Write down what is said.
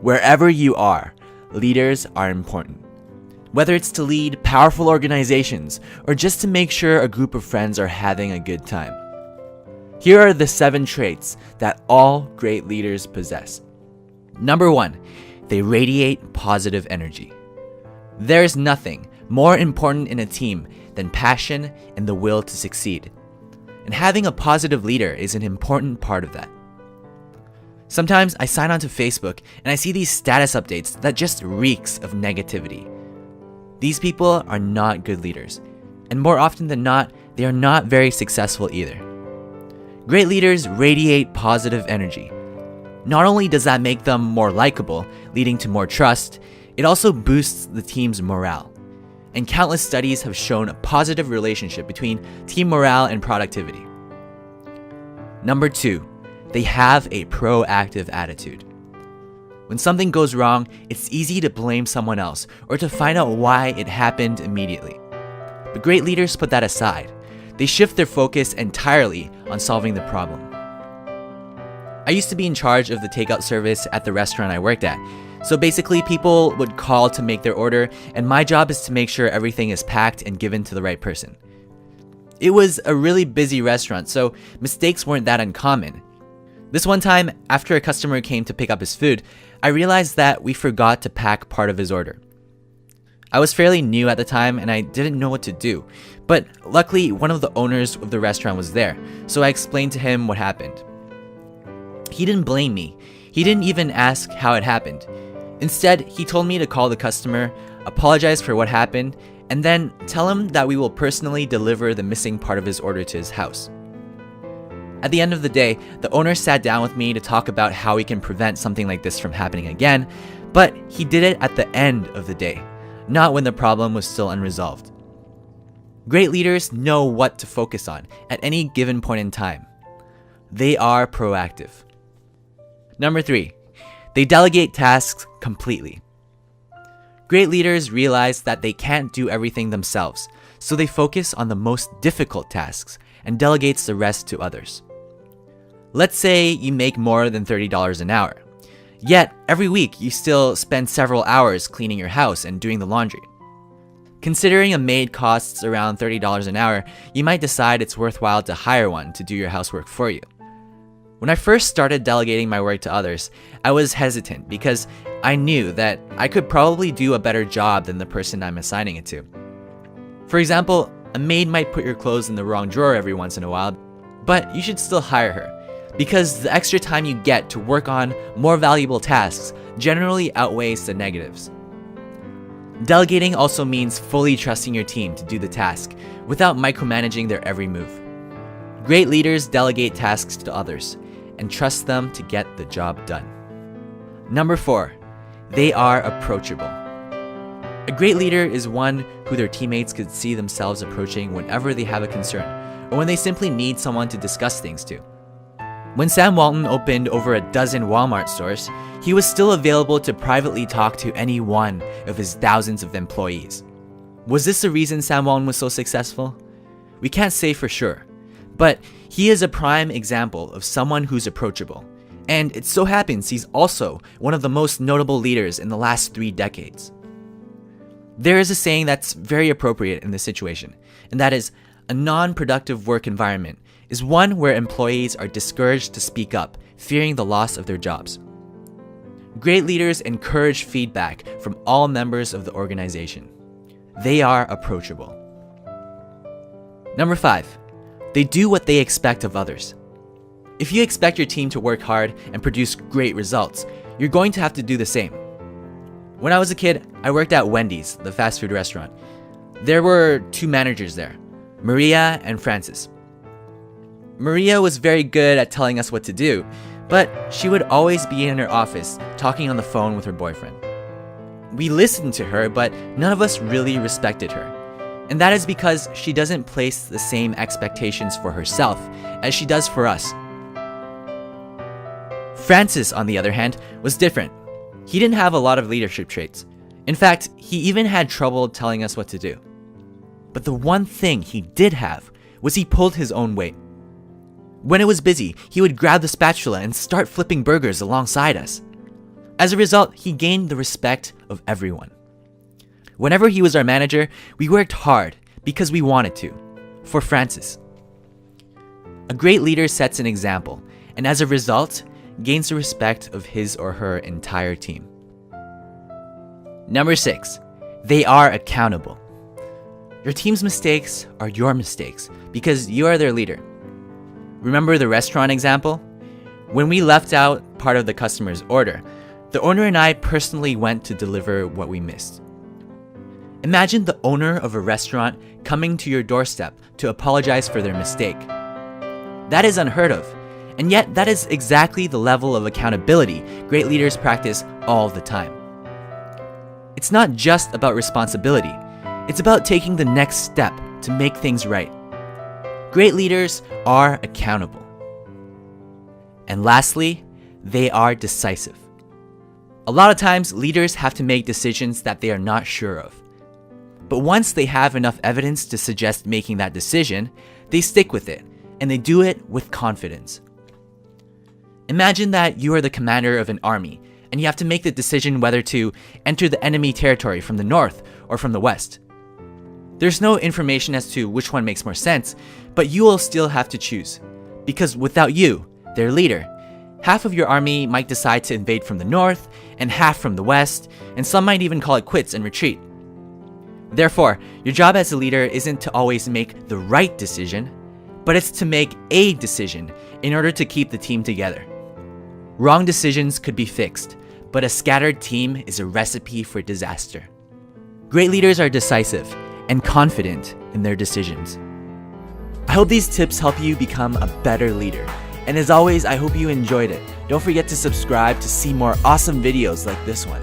Wherever you are, leaders are important. Whether it's to lead powerful organizations or just to make sure a group of friends are having a good time. Here are the 7 traits that all great leaders possess. Number 1, they radiate positive energy. There is nothing more important in a team than passion and the will to succeed. And having a positive leader is an important part of that. Sometimes I sign onto Facebook and I see these status updates that just reeks of negativity. These people are not good leaders, and more often than not, they are not very successful either. Great leaders radiate positive energy. Not only does that make them more likable, leading to more trust, it also boosts the team's morale. And countless studies have shown a positive relationship between team morale and productivity. Number 2, they have a proactive attitude. When something goes wrong, it's easy to blame someone else or to find out why it happened immediately. But great leaders put that aside. They shift their focus entirely on solving the problem. I used to be in charge of the takeout service at the restaurant I worked at. So basically, people would call to make their order, and my job is to make sure everything is packed and given to the right person. It was a really busy restaurant, so mistakes weren't that uncommon. This one time, after a customer came to pick up his food, I realized that we forgot to pack part of his order. I was fairly new at the time and I didn't know what to do, but luckily one of the owners of the restaurant was there, so I explained to him what happened. He didn't blame me. He didn't even ask how it happened. Instead, he told me to call the customer, apologize for what happened, and then tell him that we will personally deliver the missing part of his order to his house. At the end of the day, the owner sat down with me to talk about how we can prevent something like this from happening again, but he did it at the end of the day, not when the problem was still unresolved. Great leaders know what to focus on at any given point in time. They are proactive. Number 3, they delegate tasks completely. Great leaders realize that they can't do everything themselves, so they focus on the most difficult tasks and delegates the rest to others. Let's say you make more than $30 an hour, yet every week you still spend several hours cleaning your house and doing the laundry. Considering a maid costs around $30 an hour, you might decide it's worthwhile to hire one to do your housework for you. When I first started delegating my work to others, I was hesitant because I knew that I could probably do a better job than the person I'm assigning it to. For example, a maid might put your clothes in the wrong drawer every once in a while, but you should still hire her, because the extra time you get to work on more valuable tasks generally outweighs the negatives. Delegating also means fully trusting your team to do the task without micromanaging their every move. Great leaders delegate tasks to others and trust them to get the job done. Number 4, they are approachable. A great leader is one who their teammates could see themselves approaching whenever they have a concern or when they simply need someone to discuss things to. When Sam Walton opened over a dozen Walmart stores, he was still available to privately talk to any one of his thousands of employees. Was this the reason Sam Walton was so successful? We can't say for sure, but he is a prime example of someone who's approachable. And it so happens he's also one of the most notable leaders in the last 3 decades. There is a saying that's very appropriate in this situation, and that is, a non-productive work environment is one where employees are discouraged to speak up, fearing the loss of their jobs. Great leaders encourage feedback from all members of the organization. They are approachable. Number 5, they do what they expect of others. If you expect your team to work hard and produce great results, you're going to have to do the same. When I was a kid, I worked at Wendy's, the fast food restaurant. There were 2 managers there, Maria and Francis. Maria was very good at telling us what to do, but she would always be in her office talking on the phone with her boyfriend. We listened to her, but none of us really respected her. And that is because she doesn't place the same expectations for herself as she does for us. Francis, on the other hand, was different. He didn't have a lot of leadership traits. In fact, he even had trouble telling us what to do. But the one thing he did have was he pulled his own weight. When it was busy, he would grab the spatula and start flipping burgers alongside us. As a result, he gained the respect of everyone. Whenever he was our manager, we worked hard because we wanted to, for Francis. A great leader sets an example, and as a result, gains the respect of his or her entire team. Number 6, they are accountable. Your team's mistakes are your mistakes because you are their leader. Remember the restaurant example? When we left out part of the customer's order, the owner and I personally went to deliver what we missed. Imagine the owner of a restaurant coming to your doorstep to apologize for their mistake. That is unheard of, and yet that is exactly the level of accountability great leaders practice all the time. It's not just about responsibility, it's about taking the next step to make things right. Great leaders are accountable. And lastly, they are decisive. A lot of times, leaders have to make decisions that they are not sure of. But once they have enough evidence to suggest making that decision, they stick with it, and they do it with confidence. Imagine that you are the commander of an army, and you have to make the decision whether to enter the enemy territory from the north or from the west. There's no information as to which one makes more sense, but you will still have to choose. Because without you, their leader, half of your army might decide to invade from the north, and half from the west, and some might even call it quits and retreat. Therefore, your job as a leader isn't to always make the right decision, but it's to make a decision in order to keep the team together. Wrong decisions could be fixed, but a scattered team is a recipe for disaster. Great leaders are decisive and confident in their decisions. I hope these tips help you become a better leader. And as always, I hope you enjoyed it. Don't forget to subscribe to see more awesome videos like this one.